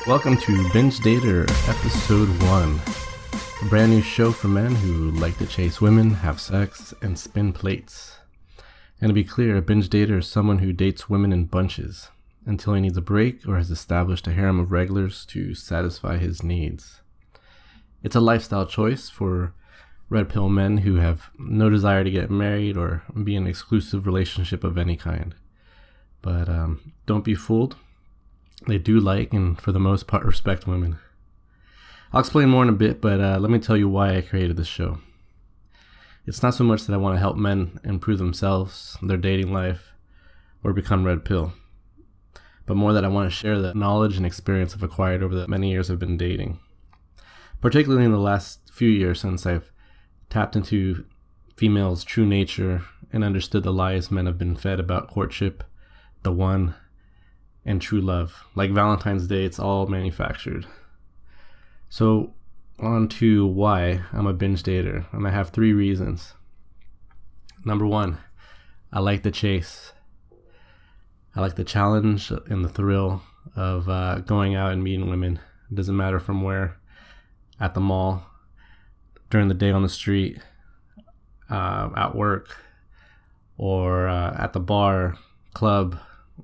Welcome to Binge Dater, episode 1. A brand new show for men who like to chase women, have sex, and spin plates. And to be clear, a binge dater is someone who dates women in bunches until he needs a break or has established a harem of regulars to satisfy his needs. It's a lifestyle choice for red pill men who have no desire to get married or be in an exclusive relationship of any kind. But don't be fooled. They do like and for the most part respect women. I'll explain more in a bit, but let me tell you why I created this show. It's not so much that I want to help men improve themselves, their dating life, or become red pill, but more that I want to share the knowledge and experience I've acquired over the many years I've been dating. Particularly in the last few years since I've tapped into females' true nature and understood the lies men have been fed about courtship, the one, and true love. Like Valentine's Day, it's all manufactured. So on to why I'm a binge dater, and I have 3 reasons. Number 1, I like the chase. I like the challenge and the thrill of going out and meeting women. It doesn't matter from where, at the mall, during the day on the street, at work, or at the bar, club.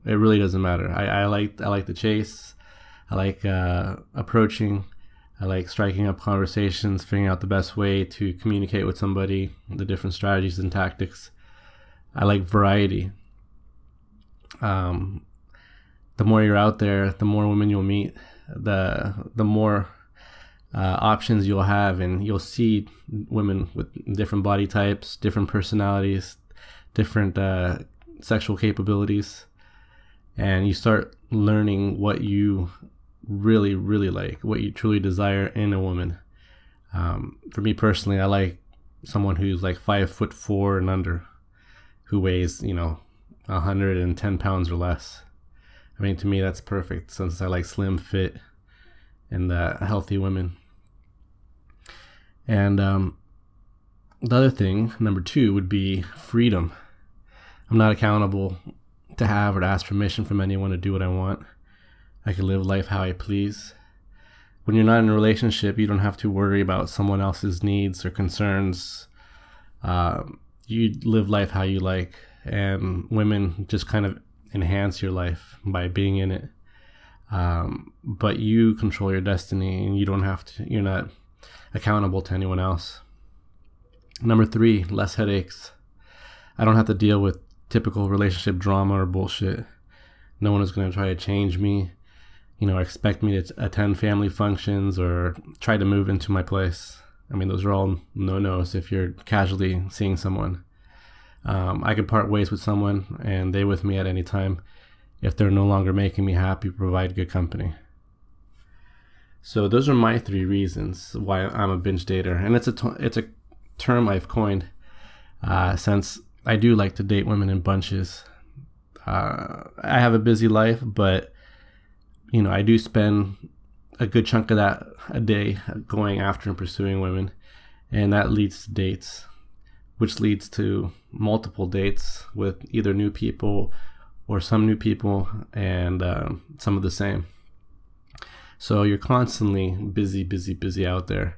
It really doesn't matter. I like the chase. I like approaching. I like striking up conversations, figuring out the best way to communicate with somebody, the different strategies and tactics. I like variety. The more you're out there, the more women you'll meet, the more options you'll have, and you'll see women with different body types, different personalities, different sexual capabilities. And you start learning what you really, really like, what you truly desire in a woman. For me personally, I like someone who's like 5'4" and under, who weighs, 110 pounds or less. I mean, to me, that's perfect since I like slim, fit, and healthy women. And the other thing, number 2, would be freedom. I'm not accountable to have or to ask permission from anyone to do what I want. I can live life how I please. When you're not in a relationship, you don't have to worry about someone else's needs or concerns. You live life how you like, and women just kind of enhance your life by being in it. But you control your destiny, and you're not accountable to anyone else. Number 3, less headaches. I don't have to deal with typical relationship drama or bullshit. No one is going to try to change me, expect me to attend family functions or try to move into my place. I mean, those are all no-nos if you're casually seeing someone. I could part ways with someone and they with me at any time if they're no longer making me happy, provide good company. So those are my 3 reasons why I'm a binge dater. And it's a term I've coined since I do like to date women in bunches. I have a busy life, but I do spend a good chunk of that a day going after and pursuing women, and that leads to dates, which leads to multiple dates with either new people or some new people and some of the same. So you're constantly busy out there,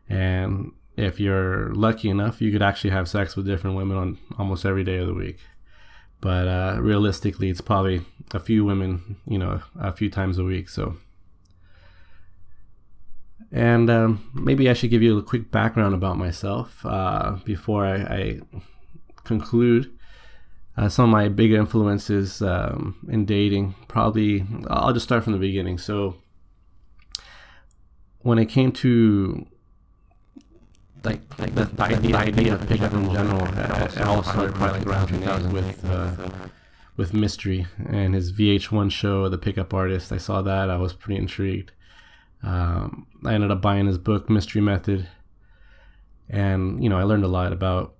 and if you're lucky enough, you could actually have sex with different women on almost every day of the week. But realistically, it's probably a few women, a few times a week. So, and maybe I should give you a quick background about myself before I conclude. Some of my big influences in dating, probably, I'll just start from the beginning. So, when it came to the idea of pickup in general, it all started probably around 2000 with Mystery and his VH1 show, The Pickup Artist. I saw that. I was pretty intrigued. I ended up buying his book, Mystery Method. And, I learned a lot about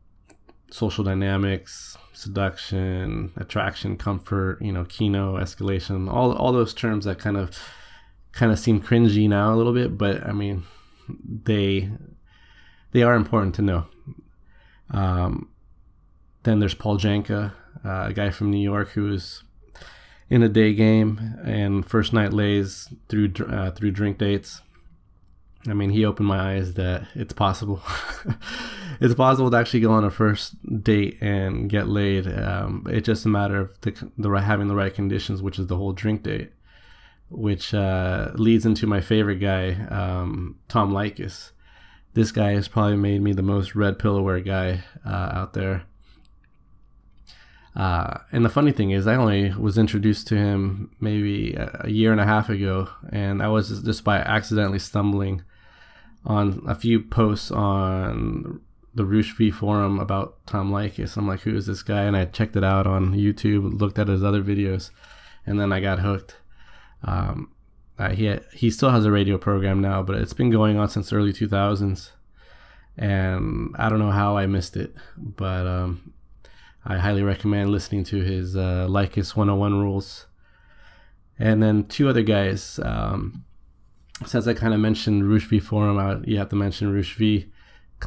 social dynamics, seduction, attraction, comfort, kino, escalation, all those terms that kind of seem cringy now a little bit, but I mean, they are important to know. Then there's Paul Janka, a guy from New York who is in a day game and first night lays through drink dates. I mean, he opened my eyes that it's possible. It's possible to actually go on a first date and get laid. It's just a matter of having the right conditions, which is the whole drink date, which leads into my favorite guy, Tom Likas. This guy has probably made me the most red pill aware guy out there. And the funny thing is, I only was introduced to him maybe a year and a half ago, and I was just by accidentally stumbling on a few posts on the Roosh V forum about Tom Likas. I'm like, who is this guy? And I checked it out on YouTube, looked at his other videos, and then I got hooked. He still has a radio program now, but it's been going on since the early 2000s, and I don't know how I missed it, but I highly recommend listening to his Likas 101 rules. And then two other guys. Since I kind of mentioned Roosh V forum, you have to mention Roosh V.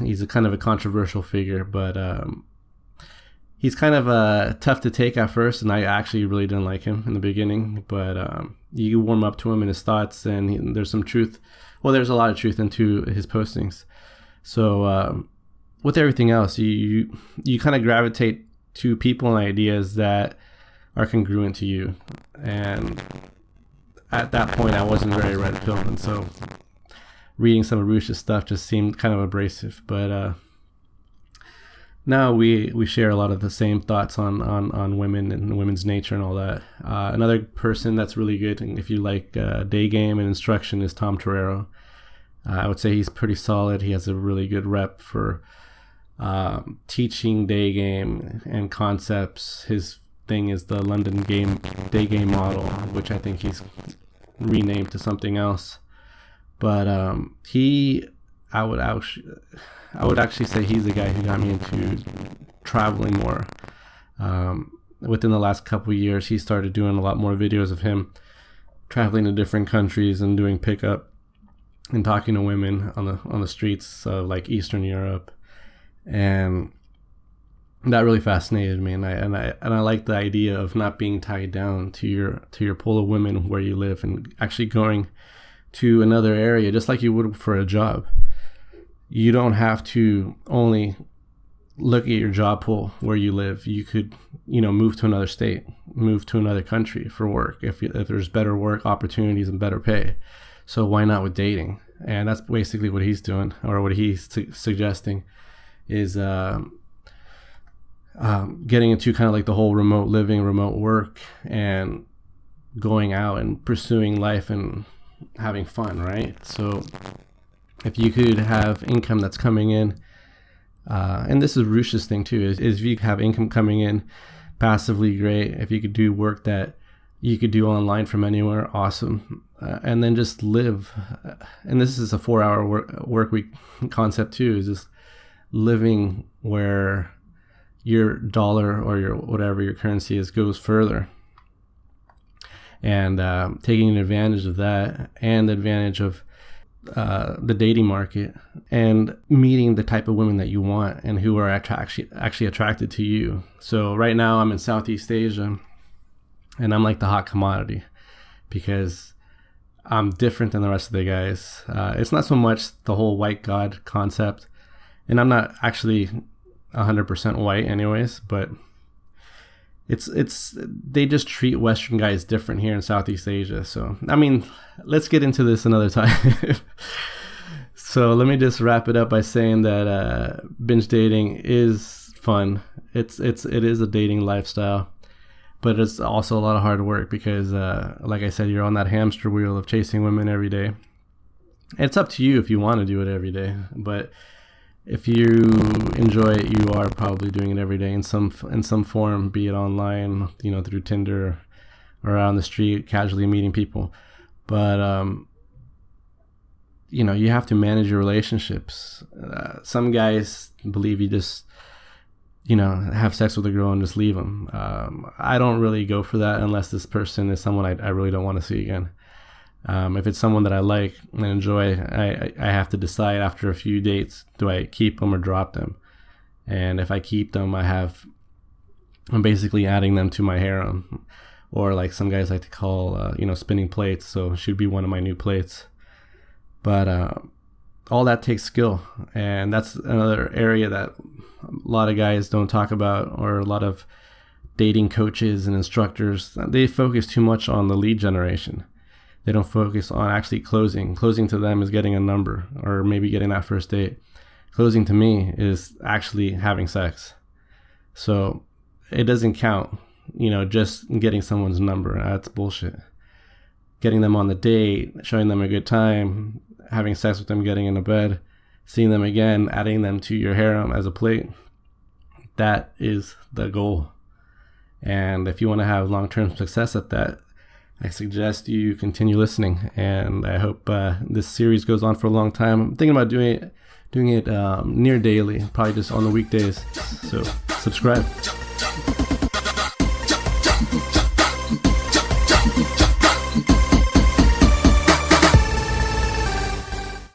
He's a kind of a controversial figure, but he's kind of tough to take at first, and I actually really didn't like him in the beginning. But you warm up to him and his thoughts, and there's some truth. Well, there's a lot of truth into his postings. So with everything else, you kind of gravitate to people and ideas that are congruent to you. And at that point, I wasn't very red pill, and so reading some of Roosh's stuff just seemed kind of abrasive. But now we share a lot of the same thoughts on women and women's nature and all that. Another person that's really good, and if you like day game and instruction, is Tom Torero. I would say he's pretty solid. He has a really good rep for teaching day game and concepts. His thing is the London day game model, which I think he's renamed to something else. But I would actually say he's the guy who got me into traveling more. Within the last couple of years, he started doing a lot more videos of him traveling to different countries and doing pickup and talking to women on the streets of like Eastern Europe, and that really fascinated me. And I like the idea of not being tied down to your pool of women where you live, and actually going to another area just like you would for a job. You don't have to only look at your job pool where you live. You could, move to another state, move to another country for work if there's better work opportunities and better pay. So why not with dating? And that's basically what he's doing, or what he's suggesting is getting into kind of like the whole remote living, remote work, and going out and pursuing life and having fun, right? So if you could have income that's coming in, and this is Roosh's thing too, is if you have income coming in passively, great. If you could do work that you could do online from anywhere, awesome. And then just live. And this is a 4-hour work week concept too, is just living where your dollar or your whatever your currency is goes further. And taking advantage of that, and the advantage of the dating market, and meeting the type of women that you want and who are actually attracted to you. So right now I'm in Southeast Asia, and I'm like the hot commodity because I'm different than the rest of the guys. It's not so much the whole white god concept, and I'm not actually 100% white anyways, but it's they just treat Western guys different here in Southeast Asia. So I mean, let's get into this another time. So let me just wrap it up by saying that binge dating is fun. It is a dating lifestyle, but it's also a lot of hard work because like I said, you're on that hamster wheel of chasing women every day. It's up to you if you want to do it every day, but if you enjoy it, you are probably doing it every day in some form, be it online, through Tinder, or out on the street, casually meeting people. But you have to manage your relationships. Some guys believe you just have sex with a girl and just leave them. I don't really go for that unless this person is someone I really don't want to see again. If it's someone that I like and enjoy, I have to decide after a few dates, do I keep them or drop them? And if I keep them, I'm basically adding them to my harem, or like some guys like to call, spinning plates. So she'd be one of my new plates. But all that takes skill, and that's another area that a lot of guys don't talk about, or a lot of dating coaches and instructors. They focus too much on the lead generation. They don't focus on actually closing. Closing to them is getting a number, or maybe getting that first date. Closing to me is actually having sex. So it doesn't count, just getting someone's number. That's bullshit. Getting them on the date, showing them a good time, having sex with them, getting into bed, seeing them again, adding them to your harem as a plate. That is the goal. And if you want to have long-term success at that, I suggest you continue listening. And I hope this series goes on for a long time. I'm thinking about doing it near daily, probably just on the weekdays. So subscribe.